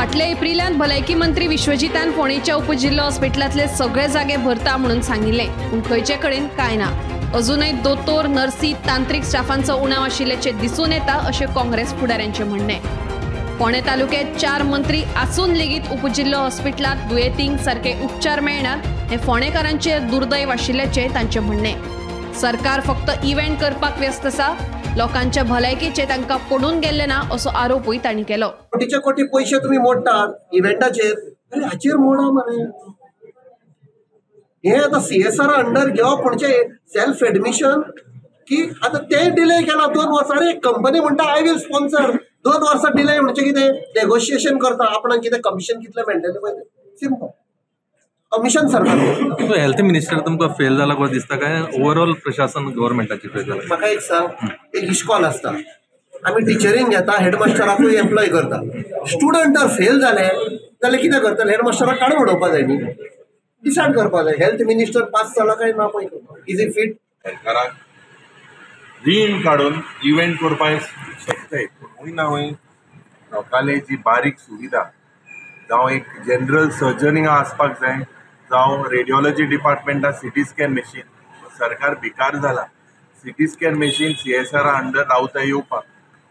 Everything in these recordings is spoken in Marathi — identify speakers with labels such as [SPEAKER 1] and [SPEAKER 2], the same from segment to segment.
[SPEAKER 1] फाटल्या एप्रिलांत भलायकी मंत्री विश्वजितान फोंडेच्या उपजिल्लो हॉस्पिटलांतले सगळे जागे भरता म्हणून सांगिल्ले, पूण खंयचे कडेन कांय ना। अजूनय दोतोर, नर्सी, तांत्रीक स्टाफांचो उणाव आशिल्ल्याचे दिसून येता अशें काँग्रेस फुडाऱ्यांचे म्हणणे। फोंडे तालुक्यात 4 मंत्री आसून लेगीत उपजिल्लो हॉस्पिटलांत दुयेंतींक सारके उपचार मेळनात हे फोंडेकारांचेर दुर्दैव आशिल्ल्याचे तांचे म्हणणे। सरकार फक्त इव्हेंट करपाक व्यस्त आसा, लोकांच्या भलायकीचे तांकां पडून गेल्ले ना असो आरोपूय तांणी केलो।
[SPEAKER 2] कोटीचे कोटी पैसे तुम्ही मोडटात इव्हेंटाचेर, अरे हाचेर मोडा मरे। हे आता CSR अंडर घेवप म्हणजे सेल्फ एडमिशन की आता ते डिले केला 2 वर्सां। अरे कंपनी म्हणटा आय विल स्पॉन्सर, 2 वर्सां डिले म्हणजे कितें नेगोशिएशन करता, आपणाक कितें कमिशन कितले मेळटले पळय, सिंपल कमिशन सरकार।
[SPEAKER 3] हेल्थ मिनिस्टर तुमकां फेल जाला कसो दिसता काय ओवरऑल प्रशासन गव्हर्नमेंटाचे फेल जाला?
[SPEAKER 2] म्हाका एक सांग, एक इश्कॉल आसता, आमी टिचरींग घेता, हेडमास्टराकूय एम्प्लॉय करता। स्टुडंट जर फेल जाले जाल्यार कितें करतले? हेडमास्टराक काडून उडोवपा जाय न्ही, डिसायड करपा जाय। हेल्थ मिनिस्टर पास जाला काय ना पळय, इज इट फिट?
[SPEAKER 4] सरकाराक रीण काडून इव्हेंट करपाक शकताय, खंय ना खंय लोकांले जी बारीक सुविधा जावं एक जनरल सर्जनिंग आसपाक जाय, जावं रेडिओलॉजी डिपार्टमेंटात CT स्कॅन मशीन, सरकार भिकार जाला। CT scan machine CSR under रावता येवपाक,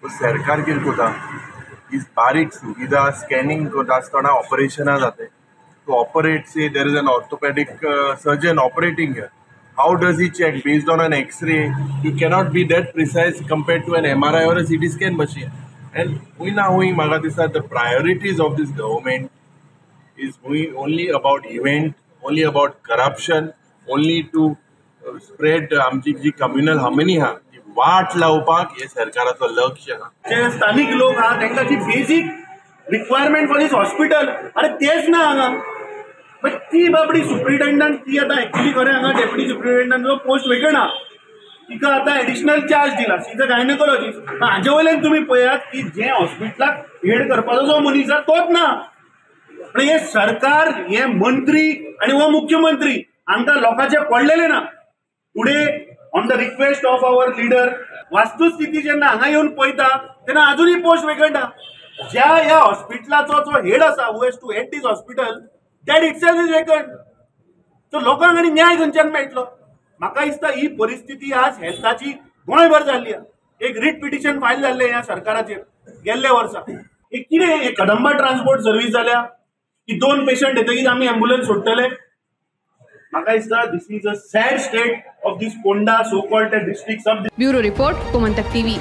[SPEAKER 4] सरकार कितें करता? ही बारीक सुविधा स्कॅनिंग करता आसतना ऑपरेशनां जाताय, to operate, say there is an orthopedic surgeon operating here, how does he check? Based on an X-ray, you cannot be that precise compared to an MRI or a CT scan machine. And maga disa the priorities of this government is only about event, only about corruption, only to spread आमची जी communal harmony हा ती वाट लावपाक हे सरकाराचो लक्ष हा।
[SPEAKER 5] जे स्थानिक लोक हा तांकां जी basic requirement for this hospital, अरे तेच ना हांगा। पण ती बाबडी सुप्रिटेंडंट ती आता एक्चुअली खरें हांगा डेप्युटी सुप्रिटेंडंटचो पोस्ट वेगळो ना, तिका आता एडिशनल चार्ज दिला, शी इज अ गायनेकोलॉजिस्ट। हाजे वयल्यान तुमी पळयात की जे हॉस्पिटलाक हेड करपाचो जो मनीस आसा तोच ना। आणि हे सरकार, हे मंत्री आणि हो मुख्यमंत्री हांकां लोकांचे पडलेले ना। Today on the request of our leader, वास्तुस्थिती जेन्ना हांगा येवन पळयता तेन्ना अजूनही पोस्ट वेगळटा। ज्या ह्या हॉस्पिटलाचो जो हेड आसा, who has to head this hospital, that itself is vacant. So लोकांक आनी न्याय खंयच्यान मेळटलो? म्हाका दिसता ही परिस्थिती आज हेल्थाची गोंयभर जाल्ली आसा। एक रीट पिटिशन फायल जाल्लें ह्या सरकाराचेर गेल्ल्या वर्सा। हे कितें हे कदंबा ट्रान्सपोर्ट सर्वीस जाल्या की 2 पेशंट येतकीच आमी एम्ब्युलन्स सोडटले? म्हाका दिसता this is a sad state of this Ponda so called district सब।
[SPEAKER 1] Bureau report, Gomantak TV।